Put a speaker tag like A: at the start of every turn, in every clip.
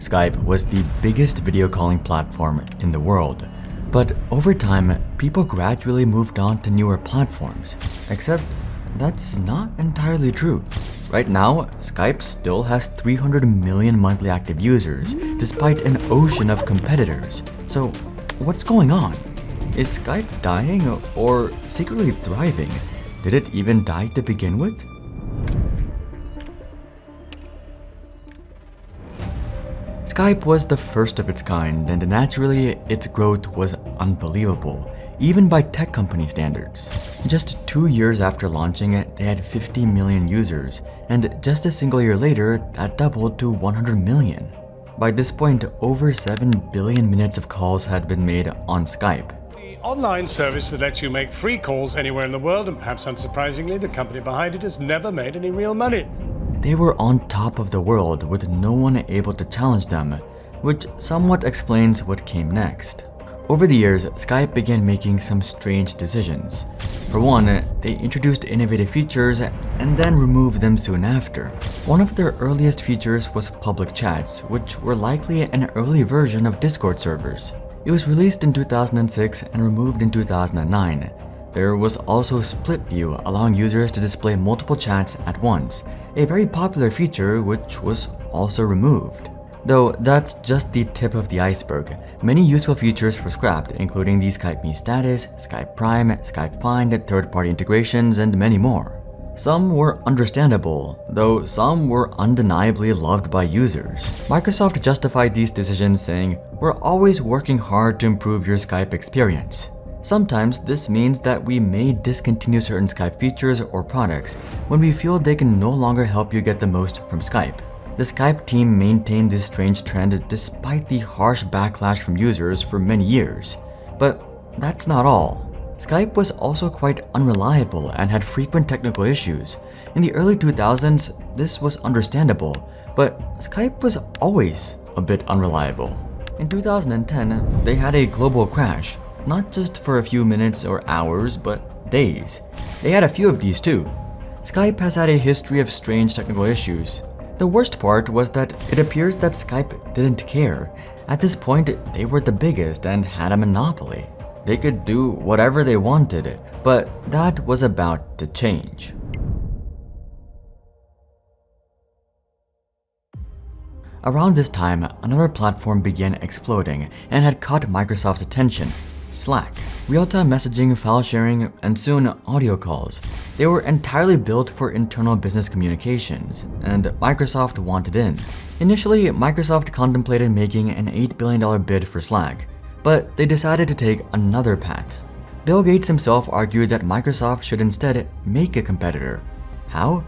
A: Skype was the biggest video calling platform in the world. But over time, people gradually moved on to newer platforms. Except that's not entirely true. Right now, Skype still has 300 million monthly active users, despite an ocean of competitors. So what's going on? Is Skype dying or secretly thriving? Did it even die to begin with? Skype was the first of its kind, and naturally, its growth was unbelievable, even by tech company standards. Just 2 years after launching it, they had 50 million users, and just a single year later, that doubled to 100 million. By this point, over 7 billion minutes of calls had been made on Skype.
B: The online service that lets you make free calls anywhere in the world, and perhaps unsurprisingly, the company behind it has never made any real money.
A: They were on top of the world with no one able to challenge them, which somewhat explains what came next. Over the years, Skype began making some strange decisions. For one, they introduced innovative features and then removed them soon after. One of their earliest features was public chats, which were likely an early version of Discord servers. It was released in 2006 and removed in 2009. There was also split view, allowing users to display multiple chats at once, a very popular feature which was also removed. Though that's just the tip of the iceberg. Many useful features were scrapped, including the Skype Me status, Skype Prime, Skype Find, third-party integrations, and many more. Some were understandable, though some were undeniably loved by users. Microsoft justified these decisions saying, "We're always working hard to improve your Skype experience." Sometimes this means that we may discontinue certain Skype features or products when we feel they can no longer help you get the most from Skype. The Skype team maintained this strange trend despite the harsh backlash from users for many years. But that's not all. Skype was also quite unreliable and had frequent technical issues. In the early 2000s, this was understandable, but Skype was always a bit unreliable. In 2010, they had a global crash. Not just for a few minutes or hours, but days. They had a few of these too. Skype has had a history of strange technical issues. The worst part was that it appears that Skype didn't care. At this point, they were the biggest and had a monopoly. They could do whatever they wanted, but that was about to change. Around this time, another platform began exploding and had caught Microsoft's attention. Slack. Real-time messaging, file sharing, and soon audio calls. They were entirely built for internal business communications, and Microsoft wanted in. Initially, Microsoft contemplated making an $8 billion bid for Slack, but they decided to take another path. Bill Gates himself argued that Microsoft should instead make a competitor. How?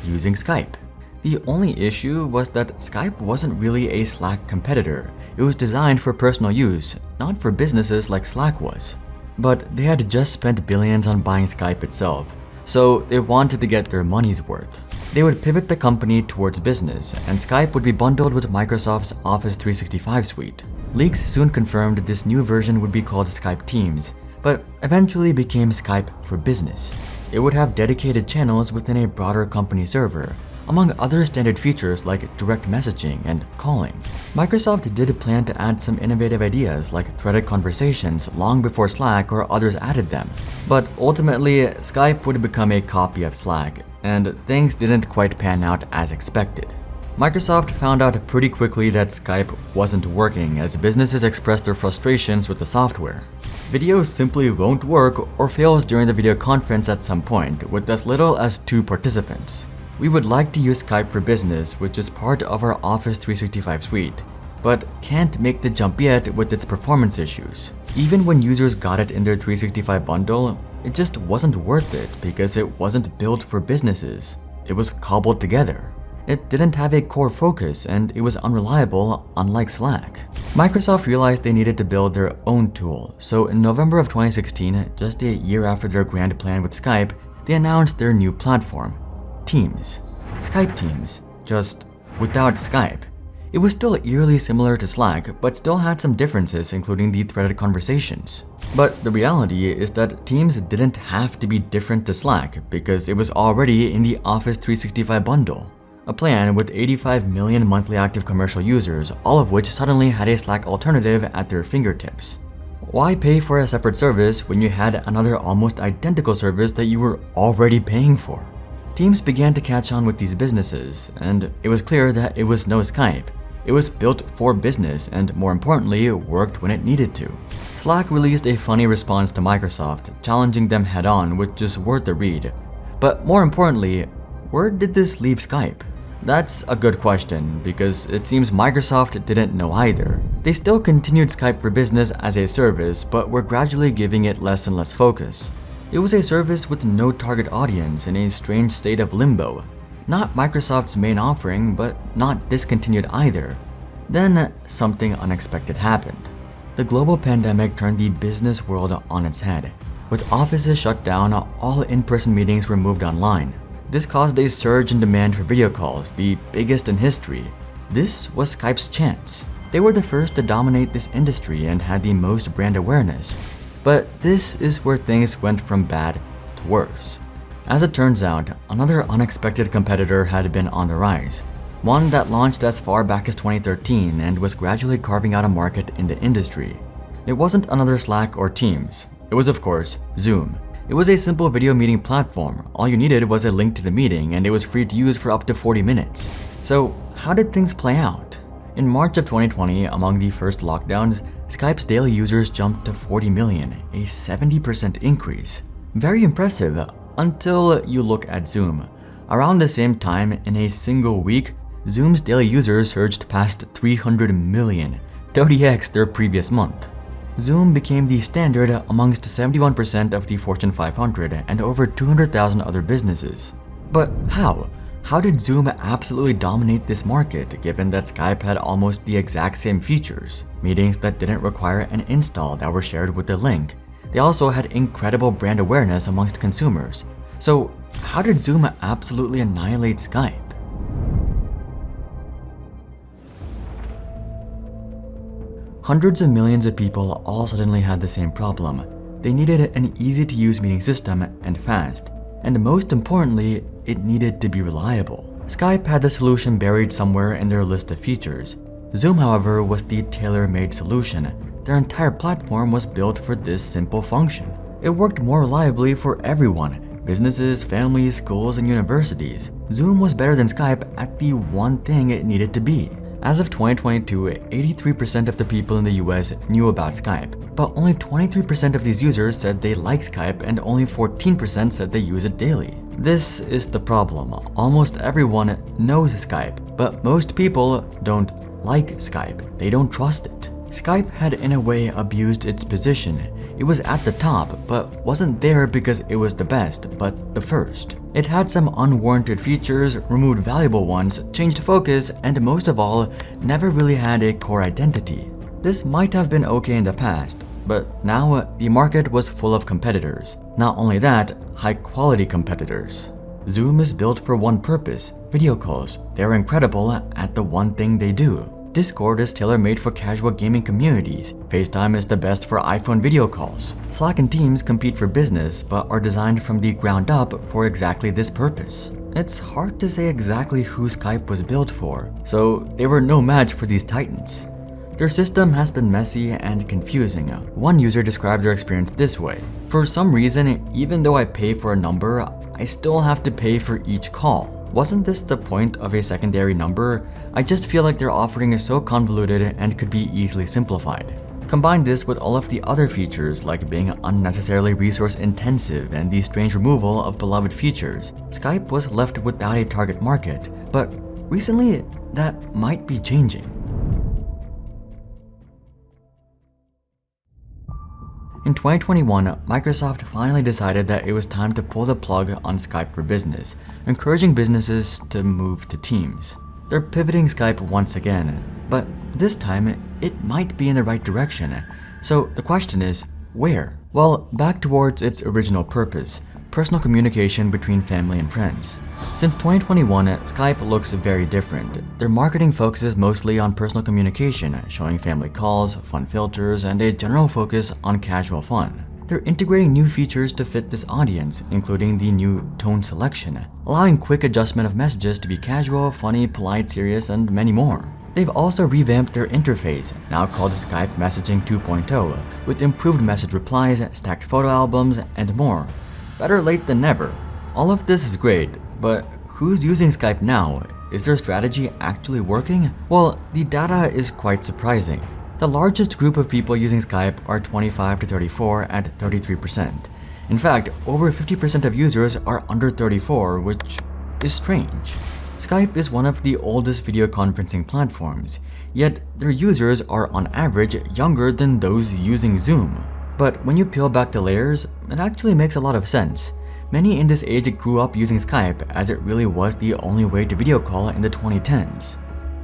A: Using Skype. The only issue was that Skype wasn't really a Slack competitor. It was designed for personal use, not for businesses like Slack was. But they had just spent billions on buying Skype itself, so they wanted to get their money's worth. They would pivot the company towards business, and Skype would be bundled with Microsoft's Office 365 suite. Leaks soon confirmed this new version would be called Skype Teams, but eventually became Skype for Business. It would have dedicated channels within a broader company server, among other standard features like direct messaging and calling. Microsoft did plan to add some innovative ideas like threaded conversations long before Slack or others added them. But ultimately, Skype would become a copy of Slack, and things didn't quite pan out as expected. Microsoft found out pretty quickly that Skype wasn't working as businesses expressed their frustrations with the software. Video simply won't work or fails during the video conference at some point with as little as 2 participants. We would like to use Skype for Business, which is part of our Office 365 suite, but can't make the jump yet with its performance issues. Even when users got it in their 365 bundle, it just wasn't worth it because it wasn't built for businesses. It was cobbled together. It didn't have a core focus and it was unreliable, unlike Slack. Microsoft realized they needed to build their own tool, so in November of 2016, just a year after their grand plan with Skype, they announced their new platform. Teams. Skype Teams, just without Skype. It was still eerily similar to Slack, but still had some differences, including the threaded conversations. But the reality is that Teams didn't have to be different to Slack because it was already in the Office 365 bundle. A plan with 85 million monthly active commercial users, all of which suddenly had a Slack alternative at their fingertips. Why pay for a separate service when you had another almost identical service that you were already paying for? Teams began to catch on with these businesses, and it was clear that it was no Skype. It was built for business and, more importantly, worked when it needed to. Slack released a funny response to Microsoft, challenging them head-on, which is worth a read. But more importantly, where did this leave Skype? That's a good question, because it seems Microsoft didn't know either. They still continued Skype for Business as a service, but were gradually giving it less and less focus. It was a service with no target audience in a strange state of limbo. Not Microsoft's main offering, but not discontinued either. Then something unexpected happened. The global pandemic turned the business world on its head. With offices shut down, all in-person meetings were moved online. This caused a surge in demand for video calls, the biggest in history. This was Skype's chance. They were the first to dominate this industry and had the most brand awareness. But this is where things went from bad to worse. As it turns out, another unexpected competitor had been on the rise. One that launched as far back as 2013 and was gradually carving out a market in the industry. It wasn't another Slack or Teams. It was, of course, Zoom. It was a simple video meeting platform. All you needed was a link to the meeting, and it was free to use for up to 40 minutes. So, how did things play out? In March of 2020, among the first lockdowns, Skype's daily users jumped to 40 million, a 70% increase. Very impressive, until you look at Zoom. Around the same time, in a single week, Zoom's daily users surged past 300 million, 30x their previous month. Zoom became the standard amongst 71% of the Fortune 500 and over 200,000 other businesses. But how? How did Zoom absolutely dominate this market, given that Skype had almost the exact same features? Meetings that didn't require an install that were shared with the link. They also had incredible brand awareness amongst consumers. So how did Zoom absolutely annihilate Skype? Hundreds of millions of people all suddenly had the same problem. They needed an easy-to-use meeting system and fast. And most importantly, it needed to be reliable. Skype had the solution buried somewhere in their list of features. Zoom, however, was the tailor-made solution. Their entire platform was built for this simple function. It worked more reliably for everyone: businesses, families, schools, and universities. Zoom was better than Skype at the one thing it needed to be. As of 2022, 83% of the people in the US knew about Skype, but only 23% of these users said they like Skype and only 14% said they use it daily. This is the problem. Almost everyone knows Skype, but most people don't like Skype. They don't trust it. Skype had in a way abused its position. It was at the top, but wasn't there because it was the best, but the first. It had some unwarranted features, removed valuable ones, changed focus, and most of all, never really had a core identity. This might have been okay in the past, but now the market was full of competitors. Not only that, high-quality competitors. Zoom is built for one purpose: video calls. They're incredible at the one thing they do. Discord is tailor-made for casual gaming communities. FaceTime is the best for iPhone video calls. Slack and Teams compete for business, but are designed from the ground up for exactly this purpose. It's hard to say exactly who Skype was built for, so they were no match for these titans. Their system has been messy and confusing. One user described their experience this way: "For some reason, even though I pay for a number, I still have to pay for each call. Wasn't this the point of a secondary number? I just feel like their offering is so convoluted and could be easily simplified." Combine this with all of the other features, like being unnecessarily resource intensive and the strange removal of beloved features. Skype was left without a target market, but recently that might be changing. In 2021, Microsoft finally decided that it was time to pull the plug on Skype for Business, encouraging businesses to move to Teams. They're pivoting Skype once again, but this time it might be in the right direction. So the question is, where? Well, back towards its original purpose: personal communication between family and friends. Since 2021, Skype looks very different. Their marketing focuses mostly on personal communication, showing family calls, fun filters, and a general focus on casual fun. They're integrating new features to fit this audience, including the new tone selection, allowing quick adjustment of messages to be casual, funny, polite, serious, and many more. They've also revamped their interface, now called Skype Messaging 2.0, with improved message replies, stacked photo albums, and more. Better late than never. All of this is great, but who's using Skype now? Is their strategy actually working? Well, the data is quite surprising. The largest group of people using Skype are 25 to 34 at 33%. In fact, over 50% of users are under 34, which is strange. Skype is one of the oldest video conferencing platforms, yet their users are on average younger than those using Zoom. But when you peel back the layers, it actually makes a lot of sense. Many in this age grew up using Skype as it really was the only way to video call in the 2010s.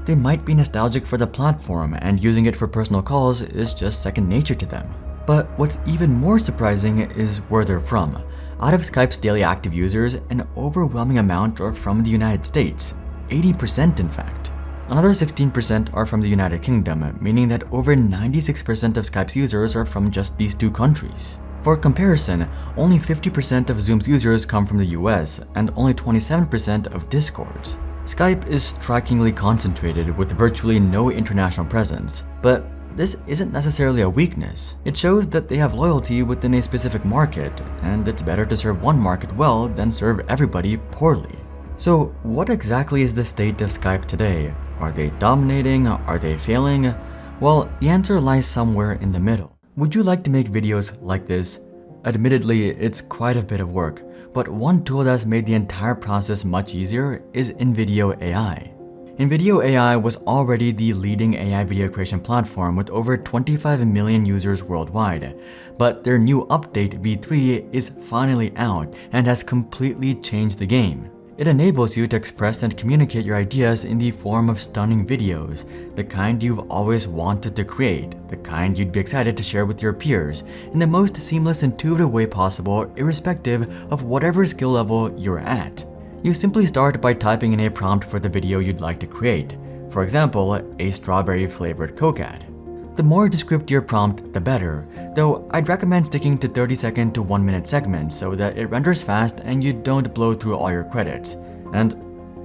A: They might be nostalgic for the platform, and using it for personal calls is just second nature to them. But what's even more surprising is where they're from. Out of Skype's daily active users, an overwhelming amount are from the United States, 80% in fact. Another 16% are from the United Kingdom, meaning that over 96% of Skype's users are from just these two countries. For comparison, only 50% of Zoom's users come from the US, and only 27% of Discord's. Skype is strikingly concentrated with virtually no international presence, but this isn't necessarily a weakness. It shows that they have loyalty within a specific market, and it's better to serve one market well than serve everybody poorly. So what exactly is the state of Skype today? Are they dominating? Are they failing? Well, the answer lies somewhere in the middle. Would you like to make videos like this? Admittedly, it's quite a bit of work, but one tool that's made the entire process much easier is Invideo AI. Invideo AI was already the leading AI video creation platform with over 25 million users worldwide, but their new update V3 is finally out and has completely changed the game. It enables you to express and communicate your ideas in the form of stunning videos, the kind you've always wanted to create, the kind you'd be excited to share with your peers, in the most seamless, intuitive way possible, irrespective of whatever skill level you're at. You simply start by typing in a prompt for the video you'd like to create, for example, a strawberry-flavored Coke ad. The more descriptive your prompt, the better, though I'd recommend sticking to 30-second to 1-minute segments so that it renders fast and you don't blow through all your credits. And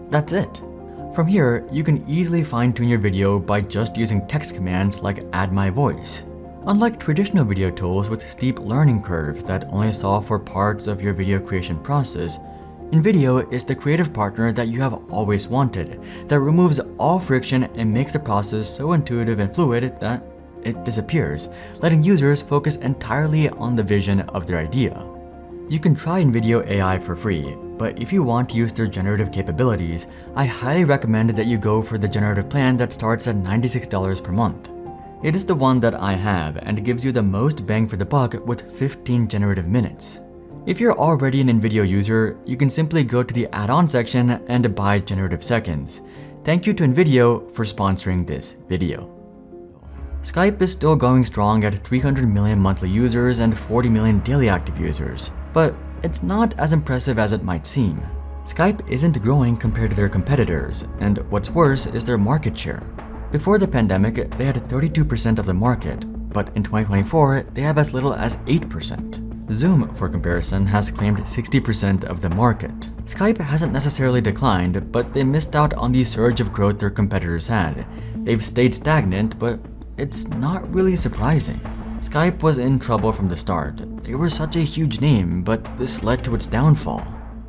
A: that's it. From here, you can easily fine-tune your video by just using text commands like add my voice. Unlike traditional video tools with steep learning curves that only solve for parts of your video creation process, Invideo is the creative partner that you have always wanted, that removes all friction and makes the process so intuitive and fluid that it disappears, letting users focus entirely on the vision of their idea. You can try Invideo AI for free, but if you want to use their generative capabilities, I highly recommend that you go for the generative plan that starts at $96 per month. It is the one that I have and gives you the most bang for the buck with 15 generative minutes. If you're already an Invideo user, you can simply go to the add-on section and buy generative seconds. Thank you to Invideo for sponsoring this video. Skype is still going strong at 300 million monthly users and 40 million daily active users, but it's not as impressive as it might seem. Skype isn't growing compared to their competitors, and what's worse is their market share. Before the pandemic, they had 32% of the market, but in 2024, they have as little as 8%. Zoom, for comparison, has claimed 60% of the market. Skype hasn't necessarily declined, but they missed out on the surge of growth their competitors had. They've stayed stagnant, but it's not really surprising. Skype was in trouble from the start. They were such a huge name, but this led to its downfall.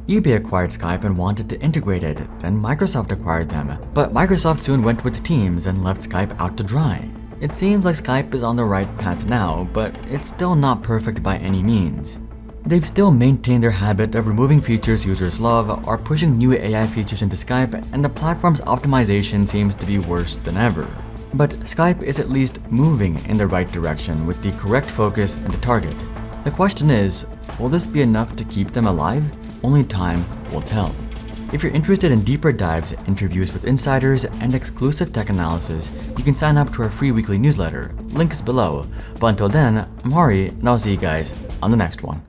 A: eBay acquired Skype and wanted to integrate it, then Microsoft acquired them, but Microsoft soon went with Teams and left Skype out to dry. It seems like Skype is on the right path now, but it's still not perfect by any means. They've still maintained their habit of removing features users love, are pushing new AI features into Skype, and the platform's optimization seems to be worse than ever. But Skype is at least moving in the right direction with the correct focus and the target. The question is, will this be enough to keep them alive? Only time will tell. If you're interested in deeper dives, interviews with insiders, and exclusive tech analysis, you can sign up to our free weekly newsletter. Link is below. But until then, I'm Hari, and I'll see you guys on the next one.